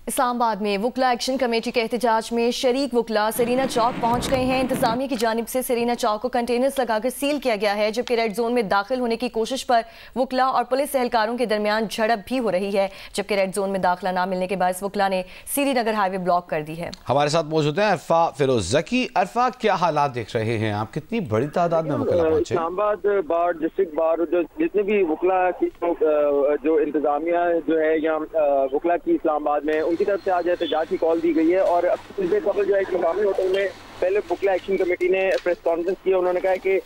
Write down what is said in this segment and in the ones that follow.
इस्लामाबाद में वकला action committee के एहतजाज में शरीक वकला सरीना चौक पहुंच गए हैं। इंतजामिया की जानिब से सरीना चौक को कंटेनर्स लगाकर सील किया गया है, जबकि रेड जोन में दाखिल होने की कोशिश पर वकला और पुलिस एहलकारों के दरमियान झड़प भी हो रही है, जबकि रेड जोन में दाखिला न मिलने के बाद वकला ने श्रीनगर हाईवे ब्लॉक कर दी है। हमारे साथ मौजूद हैं अरफा फिरोज जकी। अरफा, क्या हालात देख रहे हैं आप? कितनी बड़ी तादाद में वकला पहुंचे? इस्लामाबाद बार, डिस्ट्रिक्ट बार, जो जितने भी वकला की जो इंतजामिया जो है यहाँ वकला की इस्लामाबाद में, उनकी तरफ से आज एहतजाज की कॉल दी गई है। और कुछ देर कबल जो है एक मकामी होटल में पहले वकला एक्शन कमेटी ने प्रेस कॉन्फ्रेंस किया। उन्होंने कहा कि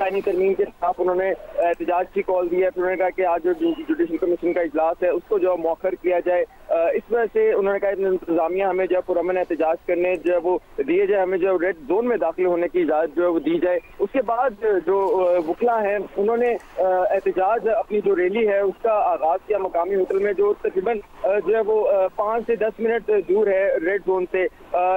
आईनी तरमीम के खिलाफ उन्होंने एहतजाज की कॉल दी है। फिर उन्होंने कहा कि आज जो जुडिशल कमीशन का इजलास है उसको जो मौखर किया जाए। इस वजह से उन्होंने कहा इंतजामिया हमें जो पुरअमन एहतजाज करने जो वो दिए जाए, हमें जो रेड जोन में दाखिल होने की इजाजत जो है वो दी जाए। उसके बाद जो वकला है उन्होंने एहतजाज अपनी जो रैली है उसका आगाज किया मकामी होटल में, जो तकरीबन जो है वो 5 से 10 मिनट दूर है रेड जोन से।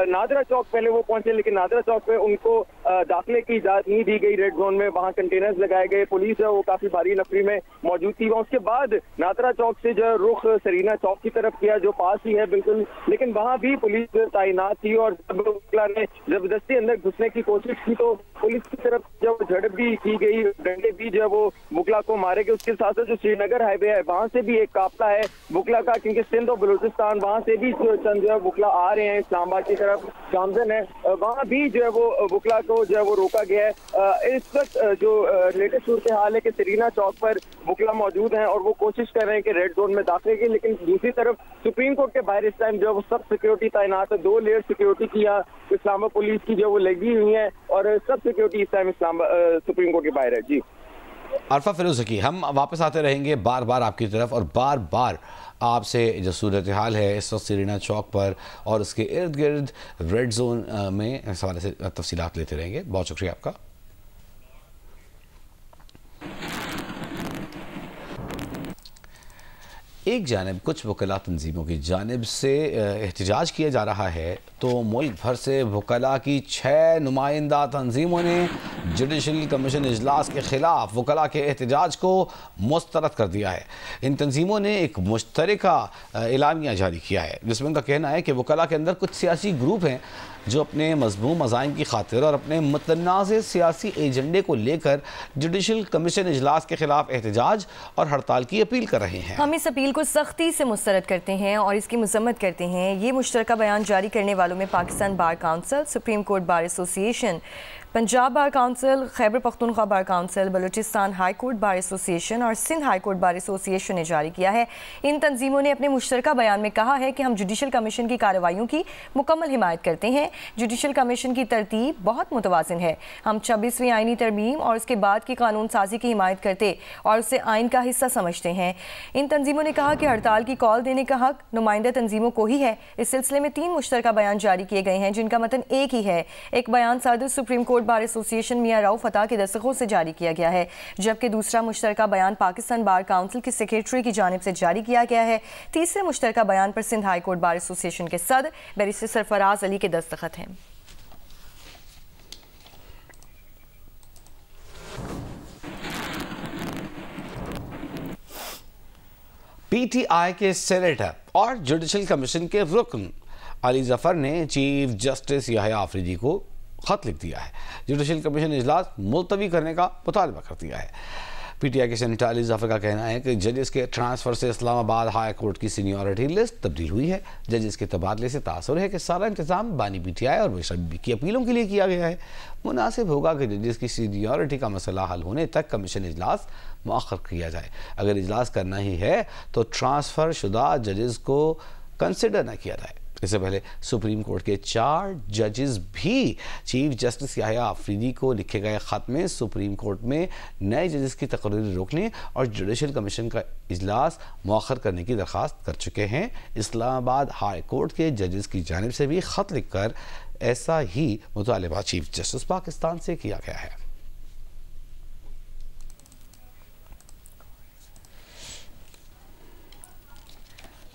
नादरा चौक पहले वो पहुंचे, लेकिन नादरा चौक पे उनको दाखिले की इजाजत नहीं दी गई रेड जोन में। वहाँ कंटेनर्स लगाए गए, पुलिस है वो काफी भारी नफरी में मौजूद थी। उसके बाद नादरा चौक से जो रुख सरीना चौक की तरफ किया, जो पास ही है बिल्कुल, लेकिन वहाँ भी पुलिस तैनात थी। और जब वकला ने जबरदस्ती अंदर घुसने की कोशिश की तो पुलिस की तरफ जब झड़प भी की गई, डंडे भी जो है वो वकला को मारे गए। उसके साथ साथ जो श्रीनगर हाईवे है वहाँ से भी एक काफिला है वकला का, क्योंकि सिंध और बलूचिस्तान वहाँ से भी चंद जो है वकला आ रहे हैं इस्लामाबाद की तरफ गामजन है, वहाँ भी जो है वो वकला को जो है वो रोका गया है। इस वक्त जो लेटेस्ट सूरत हाल है कि सरीना चौक पर वकला मौजूद हैं और वो कोशिश कर रहे हैं कि रेड जोन में दाखिले की, लेकिन दूसरी तरफ सुप्रीम कोर्ट के बाहर इस टाइम जो है वो सब सिक्योरिटी तैनात है। 2 लेयर सिक्योरिटी की यहाँ इस्लामाबाद पुलिस की जो वो लगी हुई है और सब सिक्योरिटी इस टाइम सुप्रीम कोर्ट के बाहर है। जी अरफा फिरोज जकी, हम वापस आते रहेंगे बार बार आपकी तरफ और बार बार आपसे जो सूरत हाल है इस वक्त सरीना चौक पर और उसके इर्द गिर्द रेड जोन में इस हवाले से तफसीलात लेते रहेंगे। बहुत शुक्रिया आपका। एक जानिब कुछ वकला तंजीमों की जानिब से एहतजाज किया जा रहा है, तो मुल्क भर से वकला की 6 नुमाइंदा तंजीमों ने जुडिशल कमीशन इजलास के ख़िलाफ़ वकला के एहतजाज को मुस्तरद कर दिया है। इन तंजीमों ने एक मुश्तरका एलामिया जारी किया है, जिसमें उनका कहना है कि वकला के अंदर कुछ सियासी ग्रुप हैं जो अपने मज़मूम मज़ाहिम की खातिर और अपने मुतनाज़ सियासी एजेंडे को लेकर जुडिशल कमीशन इजलास के खिलाफ एहतजाज और हड़ताल की अपील कर रहे हैं। हम इस अपील को सख्ती से मुस्तरद करते हैं और इसकी मजम्मत करते हैं। ये मुश्तरका बयान जारी करने वालों में Pakistan bar council, supreme court बार association, Punjab bar council, Khyber Pakhtunkhwa bar council, Balochistan high court bar association और Sindh high court bar association ने जारी किया है। इन तंजीमों ने अपने मुश्तरका बयान में कहा है कि हम जुडिशल कमीशन की कार्रवाइयों की मुकम्मल हिमायत करते हैं। जुडिशल कमीशन की तरतीब बहुत मुतवाज़िन है। हम 26वीं आइनी तरमीम और उसके बाद की कानून साजी की हिमायत करते और उसे आइन का हिस्सा समझते हैं। इन तंजीमों ने कहा कि हड़ताल की कॉल देने का हक नुमाइंदा तंजीमों को ही है। इस सिलसिले में 3 मुश्तरका बयान जारी किए गए हैं, जिनका मतन एक ही है। एक बयान सदर सुप्रीम कोर्ट बार एसोसिएशन मियां रऊफ अता के दस्तखतों से जारी किया गया है, जबकि दूसरा मुश्तरका बयान पाकिस्तान बार काउंसिल के सेक्रेटरी की जानिब से जारी किया गया है। तीसरे मुश्तरका बयान पर Sindh high court bar Association के सदर बैरिस्टर सरफराज अली के दस्तखत हैं। PTI के सेनेटर और जुडिशल कमीशन के रुकन अली जफर ने चीफ जस्टिस याहिया आफरीदी को खत लिख दिया है। जुडिशल कमीशन इजलास मुलतवी करने का मुतालबा कर दिया है। PTI के सेनेटर अली जफर का कहना है कि जजेस के ट्रांसफ़र से इस्लामाबाद हाई कोर्ट की सीनियरिटी लिस्ट तब्दील हुई है। जजेस के तबादले से तासुर है कि सारा इंतजाम बानी PTI और बेशरमी की अपीलों के लिए किया गया है। मुनासिब होगा कि जजेस की सीनियरिटी का मसला हल होने तक कमीशन इजलास मुअख्खर किया जाए। अगर इजलास करना ही है तो ट्रांसफ़र शुदा जजेस को कंसिडर न किया जाए। इससे पहले सुप्रीम कोर्ट के 4 जजेस भी चीफ जस्टिस याहिया आफरीदी को लिखे गए ख़त में सुप्रीम कोर्ट में नए जजेस की तकरीर रोकने और जुडिशल कमीशन का इजलास मुअख्खर करने की दरख्वास्त कर चुके हैं। इस्लामाबाद हाई कोर्ट के जजेस की जानिब से भी ख़त लिखकर ऐसा ही मुतालबा चीफ जस्टिस पाकिस्तान से किया गया है।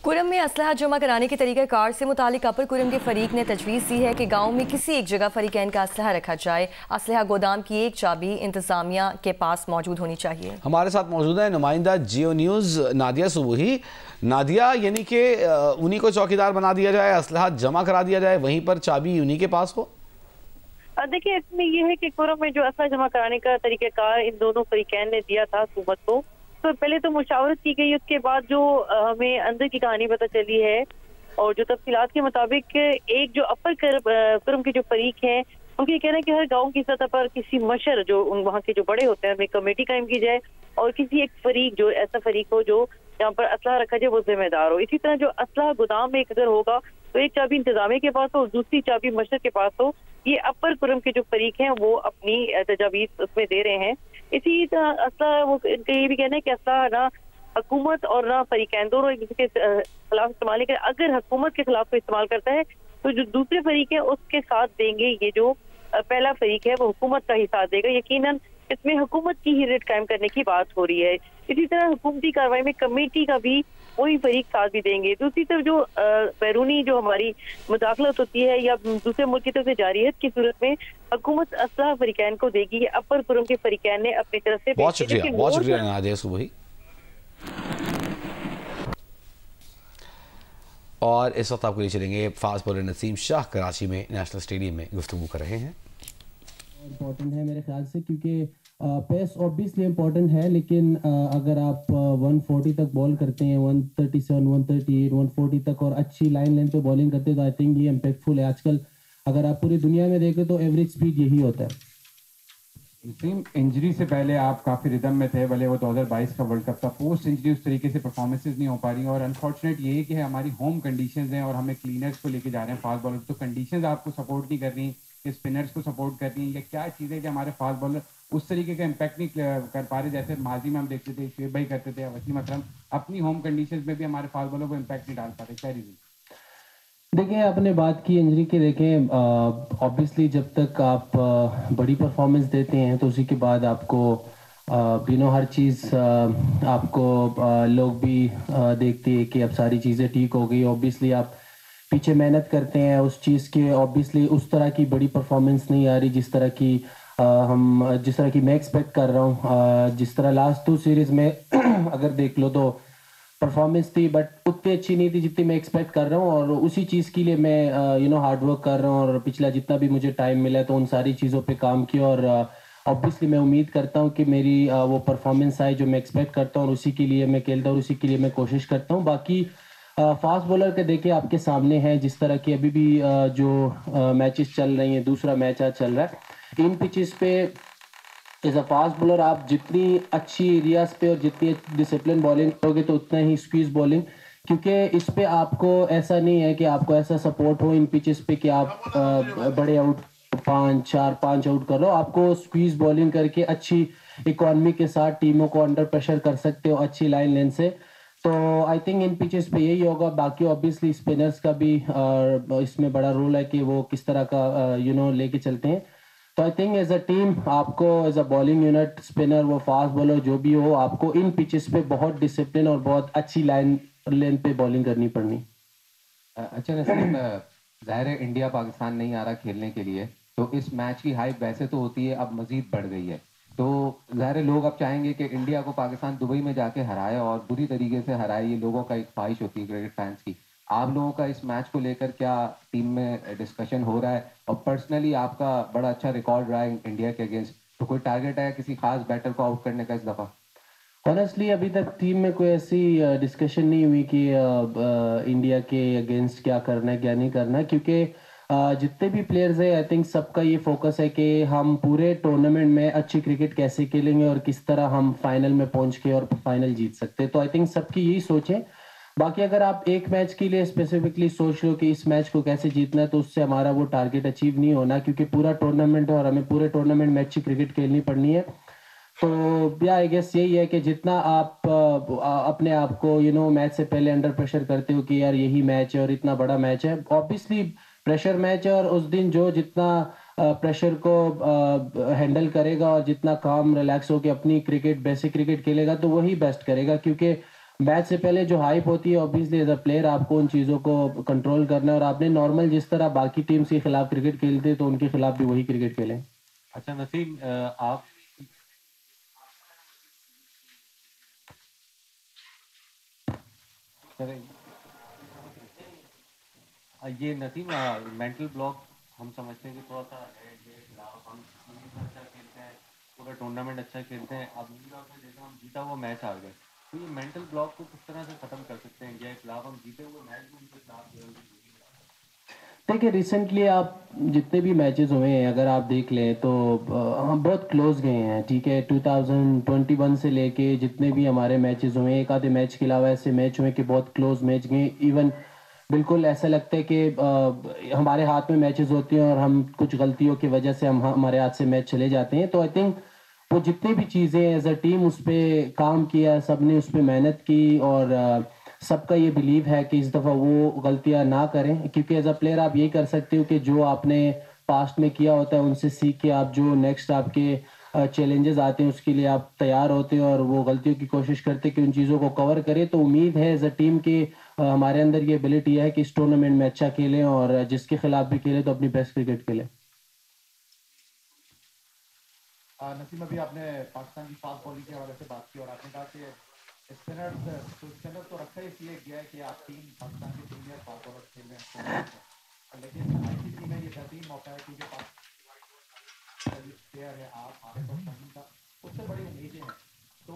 कुरम में असलहा जमा कराने के तरीक़ा कार से मुतालिक अपर कुरम के फरीक ने तजवीज़ दी है कि गाँव में किसी एक जगह फरीकैन का असलहा रखा जाए। असलहा गोदाम की एक चाबी इंतजामिया के पास मौजूद होनी चाहिए। हमारे साथ मौजूद है नुमाइंदा जियो न्यूज़ नादिया सुबुही। नादिया, यानी कि उन्हीं को चौकीदार बना दिया जाए, असलहा जमा करा दिया जाए, वहीं पर चाबी उन्हीं के पास हो। देखिए, इसमें यह है कि कुरम में जो असला जमा कराने का तरीक़ाकार इन दोनों फरीकैन ने दिया था हुकूमत को, तो पहले तो मुशावरत की गई, उसके बाद जो हमें अंदर की कहानी पता चली है और जो तफसीलात के मुताबिक एक जो अपर कुरम के जो फरीक हैं उनके कहना है कि हर गांव की सतह पर किसी मशर जो वहाँ के जो बड़े होते हैं, कमेटी कायम की जाए और किसी एक फरीक जो ऐसा फरीक हो जो जहाँ पर असला रखा जाए वो जिम्मेदार हो। इसी तरह जो असला गोदाम में अगर होगा तो एक चाबी इंतजामिया के पास हो और दूसरी चाबी मशर के पास हो। ये अपर कुरम के जो फरीक हैं वो अपनी तजावीज़ उसमें दे रहे हैं। इसी तरह असला वो इनका ये भी कहना है कि असला ना हुकूमत और ना फरीकैन दोनों एक दूसरे के खिलाफ इस्तेमाल नहीं करें। अगर हुकूमत के खिलाफ कोई इस्तेमाल करता है तो जो दूसरे फरीक है उसके साथ देंगे। ये जो पहला फरीक है वो हुकूमत का ही साथ देगा। यकीनन इसमें हुकूमत की ही रेट कायम करने की बात हो रही है। इसी तरह हुकूमती कार्रवाई में कमेटी का भी वही फरीक साथ भी देंगे। दूसरी तरफ जो बैरूनी जो हमारी मुदाखलत होती है या दूसरे मुल्क की तरफ से जारियत की सूरत में हुकूमत असला फरीकैन को देगी। ये अपर कुरम के फरीकैन ने अपनी तरफ से बहुत शुक्रिया नादिया सुबही। और इस वक्त आपको ले चलेंगे फास्ट बॉलर नसीम शाह कराची में नेशनल स्टेडियम में गुफ्तगू कर रहे हैं। इम्पोर्टेंट है मेरे ख्याल से, क्योंकि पेस ऑब्वियसली इम्पोर्टेंट है, लेकिन अगर आप 140 तक बॉल करते हैं, 137, 138, 140 तक और अच्छी लाइन लेंथ पे बॉलिंग करते हैं तो आई थिंक ये इम्पैक्टफुल है। आजकल अगर आप पूरी दुनिया में देखें तो एवरेज स्पीड यही होता है। नसीम, इंजरी से पहले आप काफ़ी रिदम में थे, भले वो 2022 का वर्ल्ड कप था। पोस्ट इंजरी उस तरीके से परफॉर्मेंसेज नहीं हो पा रही और अनफॉर्चुनेट ये है कि हमारी होम कंडीशंस हैं और हमें क्लीनर्स को लेके जा रहे हैं फास्ट बॉलर, तो कंडीशंस आपको सपोर्ट नहीं कर रही कि स्पिनर्स को सपोर्ट कर रही हैं, या क्या चीज़ें कि हमारे फास्ट बॉलर उस तरीके का इम्पैक्ट नहीं कर पा रहे जैसे माजी में हम देखते थे, शुएब भाई करते थे, वसीम अकरम अपनी होम कंडीशंस में भी हमारे फास्ट बॉलर को इम्पैक्ट नहीं डाल पा रहे, क्या रीज़न? देखिए, आपने बात की इंजरी की, देखें ऑब्वियसली जब तक आप बड़ी परफॉर्मेंस देते हैं तो उसी के बाद आपको हर चीज़ आपको लोग भी देखते हैं कि अब सारी चीज़ें ठीक हो गई। ऑब्वियसली आप पीछे मेहनत करते हैं उस चीज़ के, ऑब्वियसली उस तरह की बड़ी परफॉर्मेंस नहीं आ रही जिस तरह की मैं एक्सपेक्ट कर रहा हूँ। जिस तरह लास्ट 2 सीरीज़ में अगर देख लो तो परफॉर्मेंस थी, बट उतनी अच्छी नहीं थी जितनी मैं एक्सपेक्ट कर रहा हूँ और उसी चीज़ के लिए मैं हार्ड वर्क कर रहा हूँ और पिछला जितना भी मुझे टाइम मिला है तो उन सारी चीज़ों पे काम किया और ऑब्वियसली मैं उम्मीद करता हूँ कि मेरी वो परफॉर्मेंस आए जो मैं एक्सपेक्ट करता हूँ और उसी के लिए मैं खेलता हूँ, उसी के लिए मैं कोशिश करता हूँ। बाकी फास्ट बॉलर के देखिए आपके सामने है, जिस तरह की अभी भी जो मैचेस चल रही हैं, दूसरा मैच आज चल रहा है इन पिचेस पे। एज अ फास्ट बॉलर आप जितनी अच्छी एरियाज पे और जितनी डिसिप्लिन बॉलिंग करोगे तो उतना ही स्क्वीज बॉलिंग, क्योंकि इस पे आपको ऐसा नहीं है कि आपको ऐसा सपोर्ट हो इन पिचेस पे कि आप बड़े आउट 5 आउट कर रहे हो। आपको स्क्वीज बॉलिंग करके अच्छी इकोनॉमी के साथ टीमों को अंडर प्रेशर कर सकते हो अच्छी लाइन लेंथ से। तो आई थिंक इन पिचेस पे यही होगा। बाकी ऑब्वियसली स्पिनर्स का भी इसमें बड़ा रोल है कि वो किस तरह का लेके चलते हैं। तो I think as a team आपको as a bowling unit, spinner वो फास्ट बॉलर जो भी हो, आपको इन पिचेस पे बहुत डिसिप्लिन और बहुत अच्छी लाइन लेंथ पे बॉलिंग करनी पड़नी। अच्छा नसीम, ज़ाहिर है इंडिया पाकिस्तान नहीं आ रहा खेलने के लिए, तो इस मैच की हाइप वैसे तो होती है, अब मजीद बढ़ गई है। तो ज़ाहिर लोग अब चाहेंगे कि इंडिया को पाकिस्तान दुबई में जाके हराए और बुरी तरीके से हराए, ये लोगों का एक ख्वाहिश होती है क्रिकेट फैंस की। आप लोगों का इस मैच को लेकर क्या टीम में डिस्कशन हो रहा है? और पर्सनली आपका बड़ा अच्छा रिकॉर्ड रहा है इंडिया के अगेंस्ट, तो कोई टारगेट है किसी खास बैटर को आउट करने का इस दफ़ा? ऑनेस्टली अभी तक टीम में कोई ऐसी डिस्कशन नहीं हुई कि इंडिया के अगेंस्ट क्या करना है क्या नहीं करना है, क्योंकि जितने भी प्लेयर्स हैं आई थिंक सबका ये फोकस है कि हम पूरे टूर्नामेंट में अच्छी क्रिकेट कैसे खेलेंगे और किस तरह हम फाइनल में पहुंच के और फाइनल जीत सकते हैं। तो आई थिंक सबकी यही सोच है। बाकी अगर आप एक मैच के लिए स्पेसिफिकली सोच लो कि इस मैच को कैसे जीतना है, तो उससे हमारा वो टारगेट अचीव नहीं होना, क्योंकि पूरा टूर्नामेंट है और हमें पूरे टूर्नामेंट में अच्छी क्रिकेट खेलनी पड़नी है। तो आई गेस यही है कि जितना आप अपने आप को मैच से पहले अंडर प्रेशर करते हो कि यार यही मैच है और इतना बड़ा मैच है, ऑब्वियसली प्रेशर मैच है और उस दिन जो जितना प्रेशर को हैंडल करेगा और जितना काम रिलैक्स होकर अपनी क्रिकेट बेसिक क्रिकेट खेलेगा तो वही बेस्ट करेगा, क्योंकि मैच से पहले जो हाइप होती है, ऑब्वियसली एज अ प्लेयर आपको उन चीज़ों को कंट्रोल करना है और आपने नॉर्मल जिस तरह बाकी टीम्स के खिलाफ क्रिकेट खेलते हैं तो उनके खिलाफ भी वही क्रिकेट खेलें। अच्छा नसीम, आप ये नसीम, मेंटल ब्लॉक हम समझते हैं कि थोड़ा सा है, ये खिलाफ हम सीरीज अच्छा खेलते हैं, पूरा टूर्नामेंट अच्छा खेलते हैं, अब न्यूयॉर्क में जैसे हम जीता हुआ मैच हार गए, तो ये मेंटल ब्लॉक को किस तरह से ख़त्म कर सकते हैं इंडिया के खिलाफ? हम जीते हुए मैच भी उनके खिलाफ देखिए रिसेंटली आप जितने भी मैचेस हुए हैं अगर आप देख लें तो हम बहुत क्लोज गए हैं, ठीक है। 2021 से लेके जितने भी हमारे मैचेस हुए हैं, एक आधे मैच के अलावा ऐसे मैच हुए कि बहुत क्लोज मैच गए। इवन बिल्कुल ऐसा लगता है कि हमारे हाथ में मैचेस होते हैं और हम कुछ गलतियों की वजह से हमारे हाथ से मैच चले जाते हैं। तो आई थिंक वो जितने भी चीज़ें एज अ टीम उस पर काम किया, सब ने उस पर मेहनत की और सबका ये बिलीव है कि इस दफ़ा वो गलतियां ना करें, क्योंकि एज अ प्लेयर आप यही कर सकते हो कि जो आपने पास्ट में किया होता है उनसे सीख के आप जो नेक्स्ट आपके चैलेंजेस आते हैं उसके लिए आप तैयार होते हैं और वो गलतियों की कोशिश करते हैं कि उन चीज़ों को कवर करें। तो उम्मीद है एज अ टीम कि हमारे अंदर ये एबिलिटी है कि इस टूर्नामेंट में अच्छा खेलें और जिसके खिलाफ भी खेलें तो अपनी बेस्ट क्रिकेट खेलें। नसीम, अभी आपने पाकिस्तान की फास्ट बॉलिंग के हवाले से बात की और आपने कहा कि स्पिनर तो रखा ही इसलिए गया है कि आप पाकिस्तान के प्रीमियर फास्ट बॉलर खेल रहे हैं, लेकिन आईसीसी में ये बेहतरीन मौका है क्योंकि प्लेयर है आप आरिफ अफगानी का, उससे बड़ी उम्मीदें हैं। तो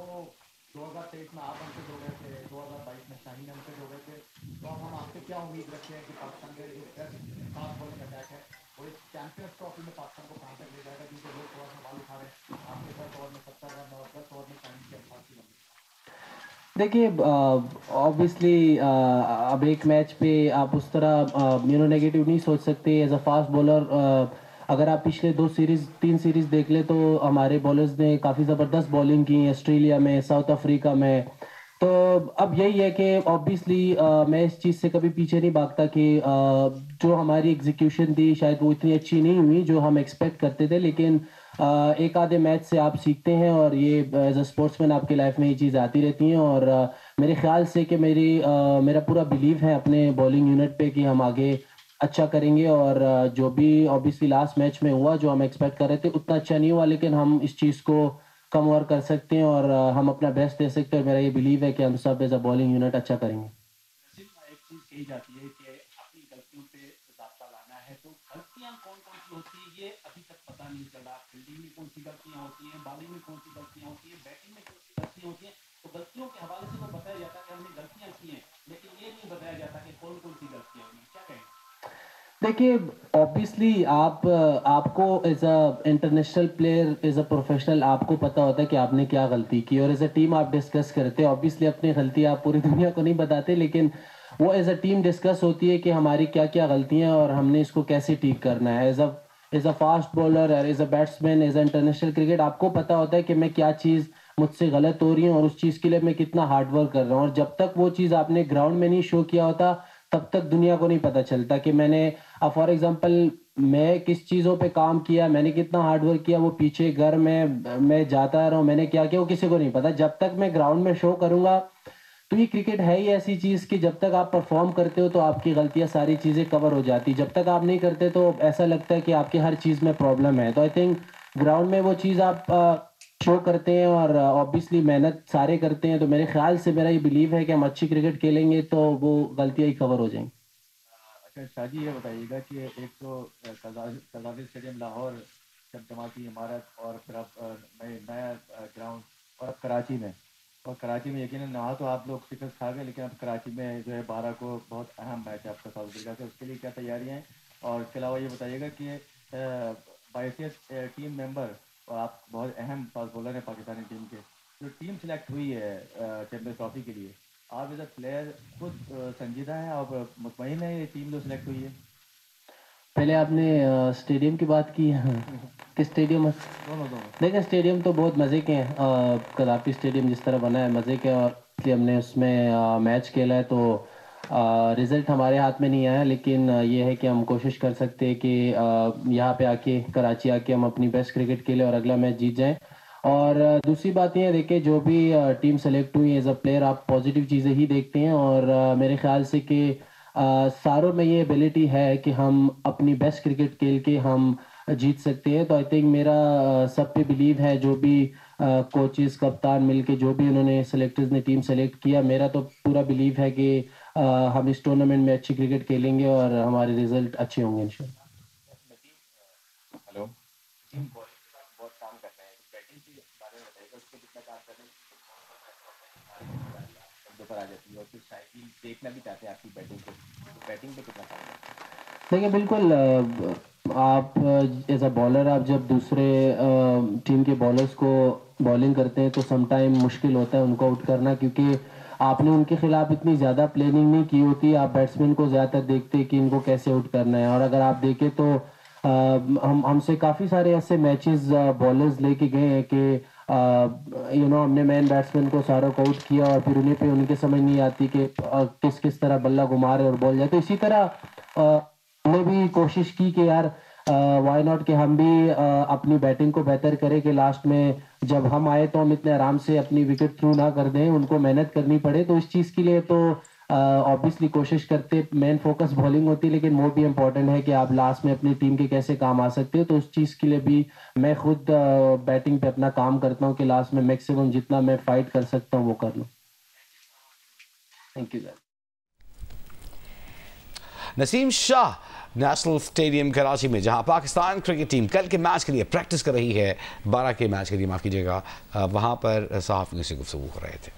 2023 में आप अंकित हो गए थे, 2022 में शाहीन अंकित हो गए थे, तो अब हम आपसे क्या उम्मीद रखते हैं कि पाकिस्तान के एक बेस्ट फास्ट बॉलिंग अटैक है और इस चैंपियंस ट्रॉफी में पाकिस्तान को कहाँ तक ले जाएगा? क्योंकि लोग थोड़ा सवाल उठा रहे हैं, आपके 10 ओवर में 70 रन और 10 ओवर में शाहीन की 88 रन। देखिए ऑब्वियसली अब एक मैच पे आप उस तरह नेगेटिव नहीं सोच सकते एज अ फास्ट बॉलर। अगर आप पिछले 3 सीरीज देख ले तो हमारे बॉलर्स ने काफ़ी ज़बरदस्त बॉलिंग की ऑस्ट्रेलिया में, साउथ अफ्रीका में। तो अब यही है कि ऑब्वियसली मैं इस चीज़ से कभी पीछे नहीं भागता कि जो हमारी एग्जीक्यूशन थी शायद वो इतनी अच्छी नहीं हुई जो हम एक्सपेक्ट करते थे, लेकिन एक आधे मैच से आप सीखते हैं और ये एज अ स्पोर्ट्समैन आपकी लाइफ में ये चीज़ आती रहती हैं। और मेरे ख्याल से कि मेरा पूरा बिलीव है अपने बॉलिंग यूनिट पे कि हम आगे अच्छा करेंगे और जो भी ऑब्वियसली लास्ट मैच में हुआ जो हम एक्सपेक्ट कर रहे थे उतना अच्छा नहीं हुआ, लेकिन हम इस चीज़ को कम और कर सकते हैं और हम अपना बेस्ट दे सकते हैं और मेरा ये बिलीव है कि हम सब एज अ बॉलिंग यूनिट अच्छा करेंगे। एक चीज़ कही जाती है कि अपनी गलतियों पे ज़ाब्ता लाना है, तो गलतियाँ कौन कौन सी होती है ये अभी तक पता नहीं चला। फील्डिंग में कौन सी गलतियाँ होती हैं, बॉलिंग में कौन सी गलतियाँ होती हैं, बैटिंग में कौन सी गलतियाँ होती हैं। तो गलतियों के हवाले से तो बताया जाता है कि हमने गलतियाँ की हैं, लेकिन ये नहीं बताया जाता कि कौन कौन सी गलतियाँ हुई। क्या कहें? देखिए ऑब्वियसली आपको as a international player, as a professional आपको पता होता है कि आपने क्या गलती की और एज अ टीम आप डिस्कस करते हैं। ऑब्वियसली अपनी गलती आप पूरी दुनिया को नहीं बताते, लेकिन वो एज अ टीम डिस्कस होती है कि हमारी क्या क्या गलतियां और हमने इसको कैसे ठीक करना है। एज अ फास्ट बॉलर और as a batsman, as a international cricket आपको पता होता है कि मैं क्या चीज़ मुझसे गलत हो रही है और उस चीज़ के लिए मैं कितना हार्ड वर्क कर रहा हूँ। और जब तक वो चीज़ आपने ग्राउंड में नहीं शो किया होता तब तक दुनिया को नहीं पता चलता कि मैंने फॉर एग्जांपल मैं किस चीज़ों पे काम किया, मैंने कितना हार्ड वर्क किया। वो पीछे घर में मैं जाता रहा हूँ, मैंने क्या किया वो किसी को नहीं पता। जब तक मैं ग्राउंड में शो करूँगा तो ये क्रिकेट है ही ऐसी चीज़ कि जब तक आप परफॉर्म करते हो तो आपकी गलतियाँ सारी चीज़ें कवर हो जाती। जब तक आप नहीं करते तो ऐसा लगता है कि आपकी हर चीज़ में प्रॉब्लम है। तो आई थिंक ग्राउंड में वो चीज़ आप शो करते हैं और ऑब्वियसली मेहनत सारे करते हैं। तो मेरे ख्याल से मेरा ये बिलीव है कि हम अच्छी क्रिकेट खेलेंगे तो वो गलतियाँ ही कवर हो जाएंगी। अच्छा शाहजी, ये बताइएगा कि एक तो कज़ाज़ी स्टेडियम लाहौर चमचमाती इमारत और फिर अब नया ग्राउंड और अब कराची में, और कराची में यकीनन नहा तो आप लोग शिकस्त खा गए, लेकिन अब कराची में जो है 12 को बहुत अहम मैच है आपका साउथ अफ्रीका से, उसके लिए क्या तैयारियाँ हैं? और इसके अलावा ये बताइएगा कि बायसियत टीम मेंबर और आप बहुत अहम फास्ट बॉलर हैं पाकिस्तानी टीम के, जो टीम सेलेक्ट हुई है चैम्पियंस ट्रॉफी के लिए, आप एज अ प्लेयर खुद संजीदा हैं और मुतमईन है ये टीम जो सिलेक्ट हुई है? पहले आपने स्टेडियम की बात की किस स्टेडियम है? दोनों। देखिए स्टेडियम तो बहुत मज़े के हैं। कदापि स्टेडियम जिस तरह बना है मज़े के, और इसलिए हमने उसमें मैच खेला है। तो रिज़ल्ट हमारे हाथ में नहीं आया, लेकिन ये है कि हम कोशिश कर सकते हैं कि यहाँ पे आके कराची आके हम अपनी बेस्ट क्रिकेट खेलें और अगला मैच जीत जाएं। और दूसरी बात ये देखिए, जो भी टीम सेलेक्ट हुई एज अ प्लेयर आप पॉजिटिव चीज़ें ही देखते हैं, और मेरे ख्याल से कि सारों में ये एबिलिटी है कि हम अपनी बेस्ट क्रिकेट खेल के हम जीत सकते हैं। तो आई थिंक मेरा सब पे बिलीव है, जो भी कोचेस कप्तान मिलके जो भी उन्होंने सेलेक्टर्स ने टीम सेलेक्ट किया, मेरा तो पूरा बिलीव है कि हम इस टूर्नामेंट में अच्छी क्रिकेट खेलेंगे और हमारे रिजल्ट अच्छे होंगे इंशाल्लाह। हेलो, टीम बॉलिंग के साथ बहुत काम कर रहे हैं, बैटिंग के बारे में बताइएगा, उसके कितना काम कर रहे हैं, शब्दों पर आ जाती है और फिर शायद देखना भी चाहते हैं आपकी बैटिंग को, तो बैटिंग पे कितना काम कर रहे हैं? देखिए बिल्कुल, आप एज अ बॉलर आप जब दूसरे टीम के बॉलर्स को बॉलिंग करते हैं तो समटाइम मुश्किल होता है उनको आउट करना, क्योंकि आपने उनके खिलाफ इतनी ज़्यादा प्लानिंग नहीं की होती। आप बैट्समैन को ज़्यादातर देखते हैं कि इनको कैसे आउट करना है, और अगर आप देखें तो हमसे काफ़ी सारे ऐसे मैचेस बॉलर्स लेके गए हैं कि हमने मैन बैट्समैन को सारों को आउट किया और फिर उन्हें पे उनके समझ नहीं आती कि किस किस तरह बल्ला घुमा रहे और बॉल जाए। तो इसी तरह हमने भी कोशिश की कि यार वाई नॉट कि हम भी अपनी बैटिंग को बेहतर करें, कि लास्ट में जब हम आए तो हम इतने आराम से अपनी विकेट थ्रू ना कर दें, उनको मेहनत करनी पड़े। तो इस चीज़ के लिए तो ऑब्वियसली कोशिश करते, मेन फोकस बॉलिंग होती है, लेकिन वो भी इम्पोर्टेंट है कि आप लास्ट में अपनी टीम के कैसे काम आ सकते हो। तो उस चीज़ के लिए भी मैं खुद बैटिंग पे अपना काम करता हूँ कि लास्ट में मैक्सिमम जितना मैं फाइट कर सकता हूँ वो कर लूँ। Thank you sir. Naseem Shah national stadium Karachi में, जहां पाकिस्तान क्रिकेट टीम कल के मैच के लिए प्रैक्टिस कर रही है, 12 के मैच के लिए माफ़ कीजिएगा, वहां पर सहाफ़ियों से गुफ्तगू कर रहे थे।